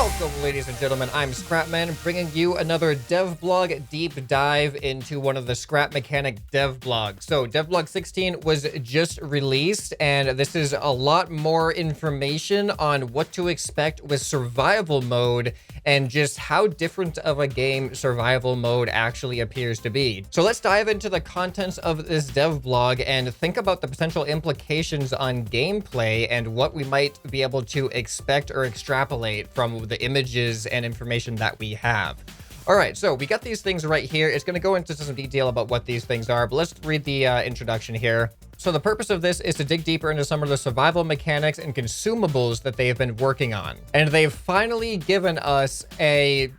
Welcome, ladies and gentlemen. I'm ScrapMan, bringing you another DevBlog deep dive into one of the scrap mechanic DevBlogs. So, DevBlog 16 was just released, and this is a lot more information on what to expect with survival mode and just how different of a game survival mode actually appears to be. So let's dive into the contents of this DevBlog and think about the potential implications on gameplay and what we might be able to expect or extrapolate from the images and information that we have. All right, so we got these things right here. It's going to go into some detail about what these things are, but let's read the introduction here. So the purpose of this is to dig deeper into some of the survival mechanics and consumables that they've been working on. And they've finally given us a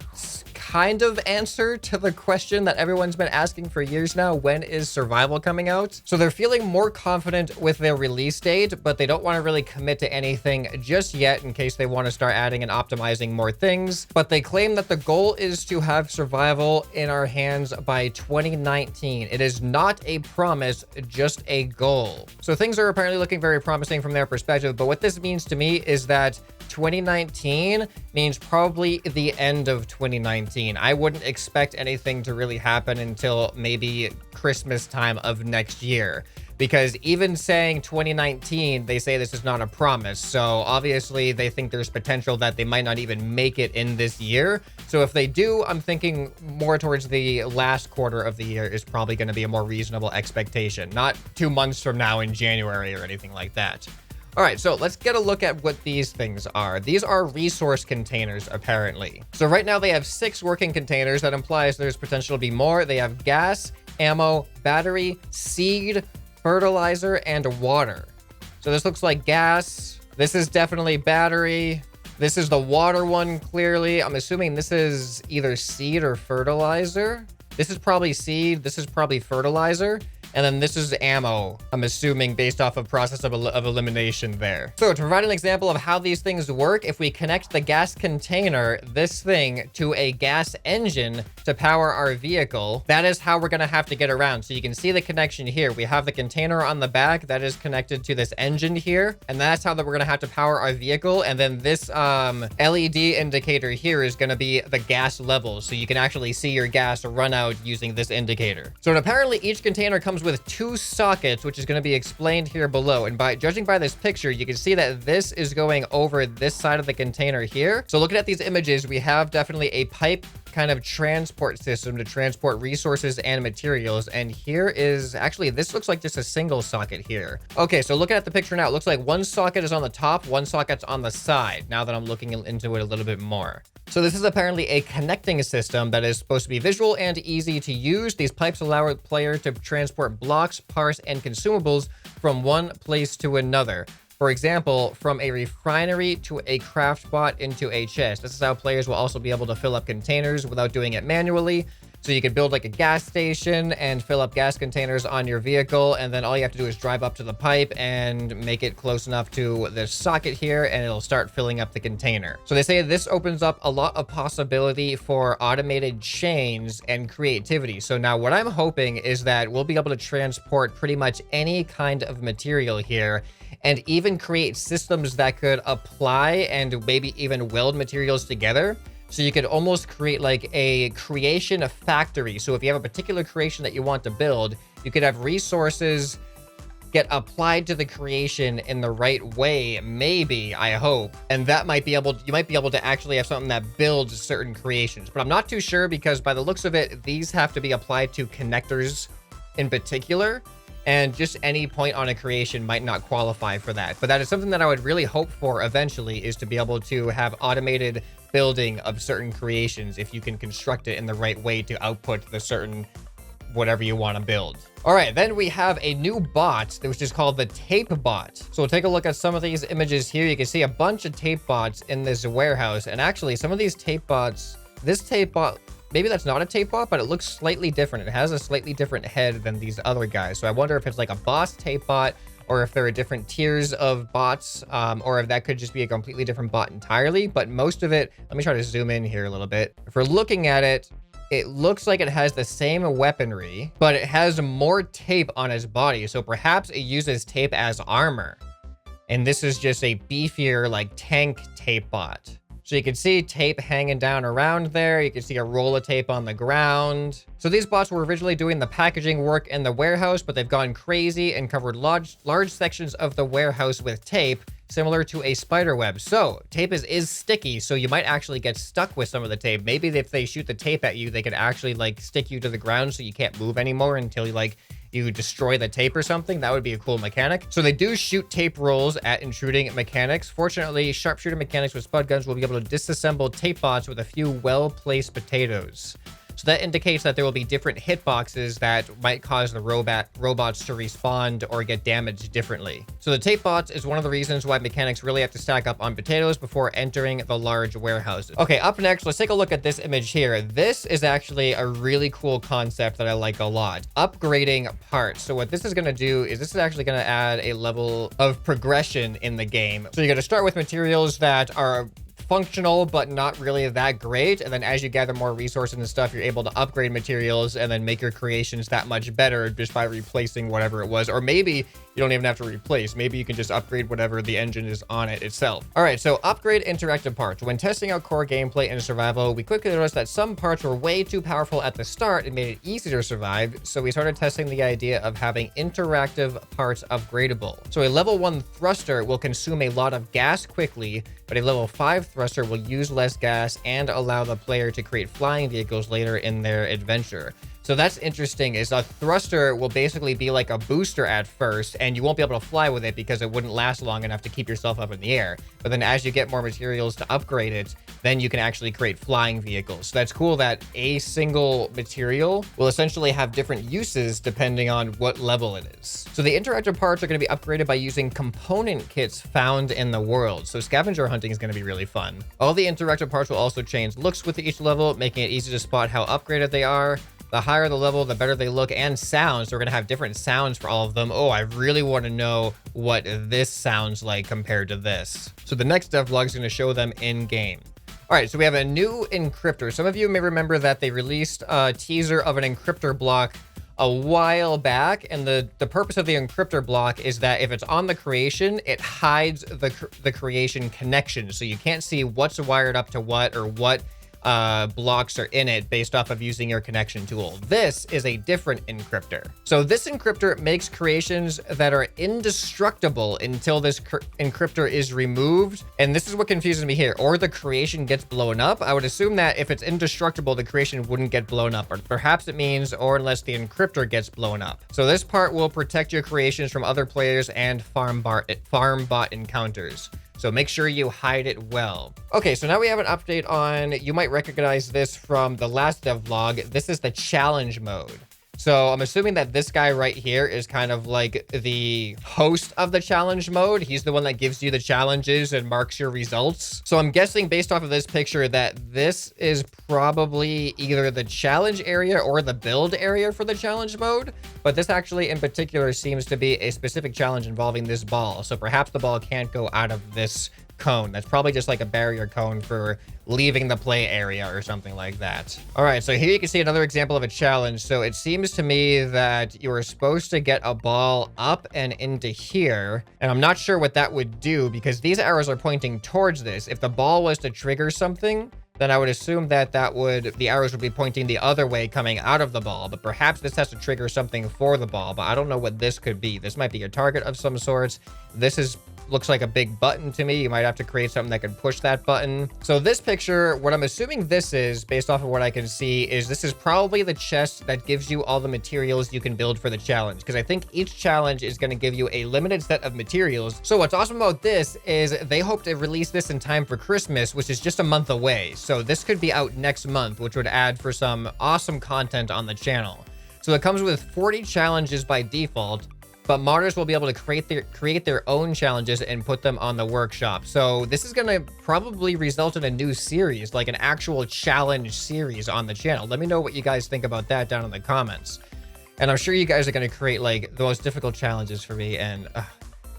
kind of answer to the question that everyone's been asking for years now: when is survival coming out? So they're feeling more confident with their release date, but they don't want to really commit to anything just yet in case they want to start adding and optimizing more things. But they claim that the goal is to have survival in our hands by 2019. It is not a promise, just a goal. So things are apparently looking very promising from their perspective, but what this means to me is that 2019 means probably the end of 2019. I wouldn't expect anything to really happen until maybe Christmas time of next year, because even saying 2019, they say this is not a promise. So obviously they think there's potential that they might not even make it in this year. So if they do, I'm thinking more towards the last quarter of the year is probably going to be a more reasonable expectation, not 2 months from now in January or anything like that. All right, so let's get a look at what these things are. These are resource containers, apparently. So right now they have 6 working containers. That implies there's potential to be more. They have gas, ammo, battery, seed, fertilizer, and water. So this looks like gas. This is definitely battery. This is the water one, clearly. I'm assuming this is either seed or fertilizer. This is probably seed. This is probably fertilizer. And then this is ammo, I'm assuming, based off of process of elimination there. So to provide an example of how these things work, if we connect the gas container, this thing, to a gas engine to power our vehicle, that is how we're gonna have to get around. So you can see the connection here. We have the container on the back that is connected to this engine here, and that's how that we're gonna have to power our vehicle. And then this LED indicator here is gonna be the gas level, so you can actually see your gas run out using this indicator. So apparently each container comes with 2 sockets, which is going to be explained here below. And by judging by this picture, you can see that this is going over this side of the container here. So looking at these images, we have definitely a pipe kind of transport system to transport resources and materials. And here is actually, this looks like just a single socket here. Okay, so looking at the picture now, it looks like 1 socket is on the top, 1 socket's on the side, now that I'm looking into it a little bit more. So this is apparently a connecting system that is supposed to be visual and easy to use. These pipes allow a player to transport blocks, parts, and consumables from one place to another. For example, from a refinery to a craft bot into a chest. This is how players will also be able to fill up containers without doing it manually. So you could build like a gas station and fill up gas containers on your vehicle, and then all you have to do is drive up to the pipe and make it close enough to the socket here, and it'll start filling up the container. So they say this opens up a lot of possibility for automated chains and creativity. So now what I'm hoping is that we'll be able to transport pretty much any kind of material here, and even create systems that could apply and maybe even weld materials together. So you could almost create like a creation factory. So if you have a particular creation that you want to build, you could have resources get applied to the creation in the right way, maybe, I hope. And that might be able, you might be able to actually have something that builds certain creations. But I'm not too sure, because by the looks of it, these have to be applied to connectors in particular. And just any point on a creation might not qualify for that. But that is something that I would really hope for eventually, is to be able to have automated building of certain creations if you can construct it in the right way to output the certain whatever you want to build. All right, then we have a new bot, which is called the tape bot. So we'll take a look at some of these images here. You can see a bunch of tape bots in this warehouse. And actually some of these tape bots, this tape bot, maybe that's not a tape bot, but it looks slightly different. It has a slightly different head than these other guys. So I wonder if it's like a boss tape bot, or if there are different tiers of bots, or if that could just be a completely different bot entirely. But most of it, let me try to zoom in here a little bit. If we're looking at it, it looks like it has the same weaponry, but it has more tape on its body. So perhaps it uses tape as armor. And this is just a beefier, like, tank tape bot. So you can see tape hanging down around there. You can see a roll of tape on the ground. So these bots were originally doing the packaging work in the warehouse, but they've gone crazy and covered large sections of the warehouse with tape, similar to a spider web. So tape is sticky, so you might actually get stuck with some of the tape. Maybe if they shoot the tape at you, they could actually like stick you to the ground so you can't move anymore until you destroy the tape or something. That would be a cool mechanic. So they do shoot tape rolls at intruding mechanics. Fortunately, sharpshooter mechanics with spud guns will be able to disassemble tape bots with a few well-placed potatoes. So that indicates that there will be different hitboxes that might cause the robots to respond or get damaged differently. So the tape bots is one of the reasons why mechanics really have to stack up on potatoes before entering the large warehouses. Okay, up next, let's take a look at this image here. This is actually a really cool concept that I like a lot. Upgrading parts. So what this is going to do is this is actually going to add a level of progression in the game. So you're going to start with materials that are functional but not really that great, and then as you gather more resources and stuff, you're able to upgrade materials and then make your creations that much better just by replacing whatever it was. Or maybe you don't even have to replace, maybe you can just upgrade whatever the engine is on it itself. All right, so upgrade interactive parts. When testing out core gameplay and survival, we quickly noticed that some parts were way too powerful at the start and made it easy to survive, so we started testing the idea of having interactive parts upgradable. So a level 1 thruster will consume a lot of gas quickly, but a level 5 thruster will use less gas and allow the player to create flying vehicles later in their adventure. So that's interesting, is a thruster will basically be like a booster at first, and you won't be able to fly with it because it wouldn't last long enough to keep yourself up in the air. But then as you get more materials to upgrade it, then you can actually create flying vehicles. So that's cool that a single material will essentially have different uses depending on what level it is. So the interactive parts are going to be upgraded by using component kits found in the world. So scavenger hunting is going to be really fun. All the interactive parts will also change looks with each level, making it easy to spot how upgraded they are. The higher the level, the better they look, and sounds. So we're going to have different sounds for all of them. Oh, I really want to know what this sounds like compared to this. So the next devlog is going to show them in game. All right, so we have a new encryptor. Some of you may remember that they released a teaser of an encryptor block a while back, and the purpose of the encryptor block is that if it's on the creation, it hides the creation connection, so you can't see what's wired up to what or what blocks are in it based off of using your connection tool. This is a different encryptor. So this encryptor makes creations that are indestructible until this encryptor is removed. And this is what confuses me here. Or the creation gets blown up. I would assume that if it's indestructible, the creation wouldn't get blown up. Or perhaps it means, or unless the encryptor gets blown up. So this part will protect your creations from other players and farm bot encounters. So make sure you hide it well. Okay, so now we have an update on, you might recognize this from the last devlog. This is the challenge mode. So I'm assuming that this guy right here is kind of like the host of the challenge mode. He's the one that gives you the challenges and marks your results. So I'm guessing based off of this picture that this is probably either the challenge area or the build area for the challenge mode. But this actually in particular seems to be a specific challenge involving this ball. So perhaps the ball can't go out of this cone. That's probably just like a barrier cone for leaving the play area or something like that. All right, so here you can see another example of a challenge. So it seems to me that you are supposed to get a ball up and into here. And I'm not sure what that would do because these arrows are pointing towards this. If the ball was to trigger something, then I would assume that the arrows would be pointing the other way coming out of the ball, but perhaps this has to trigger something for the ball, but I don't know what this could be. This might be a target of some sorts. This looks like a big button to me. You might have to create something that can push that button. So this picture, what I'm assuming this is, based off of what I can see, is this is probably the chest that gives you all the materials you can build for the challenge, because I think each challenge is going to give you a limited set of materials. So what's awesome about this is they hope to release this in time for Christmas, which is just a month away. So this could be out next month, which would add for some awesome content on the channel. So it comes with 40 challenges by default, but modders will be able to create their own challenges and put them on the workshop. So this is going to probably result in a new series, like an actual challenge series on the channel. Let me know what you guys think about that down in the comments. And I'm sure you guys are going to create like the most difficult challenges for me. And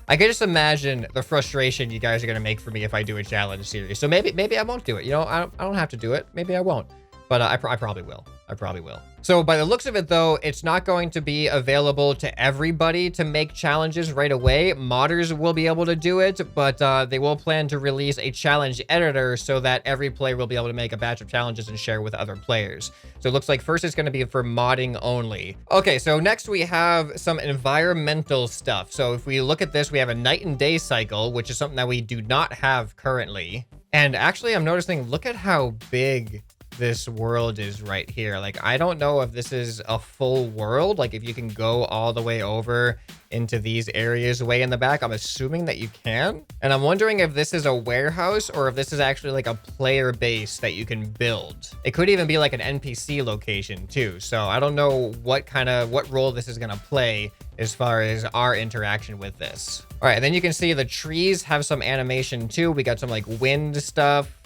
I can just imagine the frustration you guys are going to make for me if I do a challenge series. So maybe I won't do it. You know, I don't have to do it. Maybe I won't. but I probably will. I probably will. So by the looks of it, though, it's not going to be available to everybody to make challenges right away. Modders will be able to do it, but they will plan to release a challenge editor so that every player will be able to make a batch of challenges and share with other players. So it looks like first it's going to be for modding only. Okay, so next we have some environmental stuff. So if we look at this, we have a night and day cycle, which is something that we do not have currently. And actually, I'm noticing, look at how big this world is right here. Like, I don't know if this is a full world, like if you can go all the way over into these areas way in the back. I'm assuming that you can. And I'm wondering if this is a warehouse or if this is actually like a player base that you can build. It could even be like an NPC location too. So I don't know what role this is gonna play as far as our interaction with this. All right, and then you can see the trees have some animation too. We got some like wind stuff.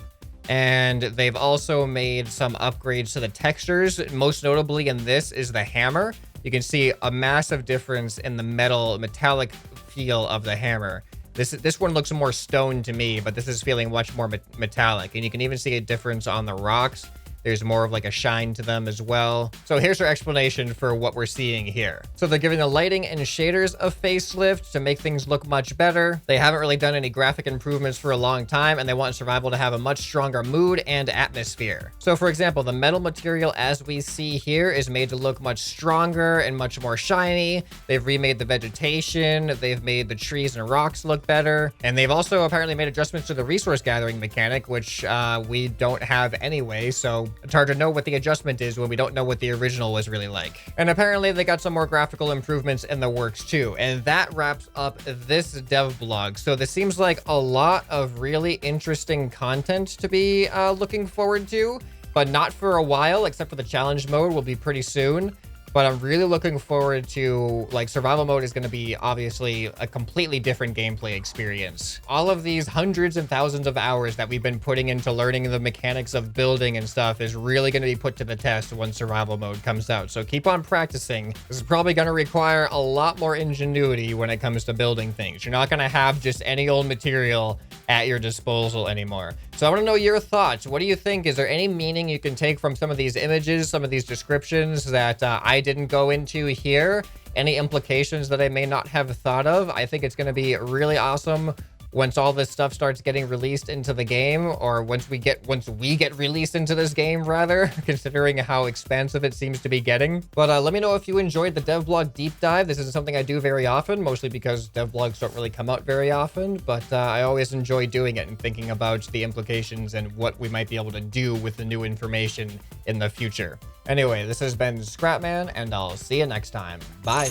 And they've also made some upgrades to the textures. Most notably in this is the hammer. You can see a massive difference in the metallic feel of the hammer. This one looks more stone to me, but this is feeling much more metallic. And you can even see a difference on the rocks. There's more of like a shine to them as well. So here's our explanation for what we're seeing here. So they're giving the lighting and shaders a facelift to make things look much better. They haven't really done any graphic improvements for a long time, and they want survival to have a much stronger mood and atmosphere. So for example, the metal material as we see here is made to look much stronger and much more shiny. They've remade the vegetation. They've made the trees and rocks look better. And they've also apparently made adjustments to the resource gathering mechanic, which we don't have anyway. So it's hard to know what the adjustment is when we don't know what the original was really like. And apparently they got some more graphical improvements in the works too. And that wraps up this dev blog. So this seems like a lot of really interesting content to be looking forward to, but not for a while, except for the challenge mode will be pretty soon. But I'm really looking forward to, like, survival mode is going to be obviously a completely different gameplay experience. All of these hundreds and thousands of hours that we've been putting into learning the mechanics of building and stuff is really going to be put to the test when survival mode comes out. So keep on practicing. This is probably going to require a lot more ingenuity when it comes to building things. You're not going to have just any old material at your disposal anymore. So I want to know your thoughts. What do you think? Is there any meaning you can take from some of these images, some of these descriptions that I didn't go into here? Any implications that I may not have thought of? I think it's going to be really awesome once all this stuff starts getting released into the game, or once we get released into this game, rather, considering how expansive it seems to be getting. But let me know if you enjoyed the devblog deep dive. This isn't something I do very often, mostly because devblogs don't really come out very often, but I always enjoy doing it and thinking about the implications and what we might be able to do with the new information in the future. Anyway, this has been ScrapMan, and I'll see you next time. Bye.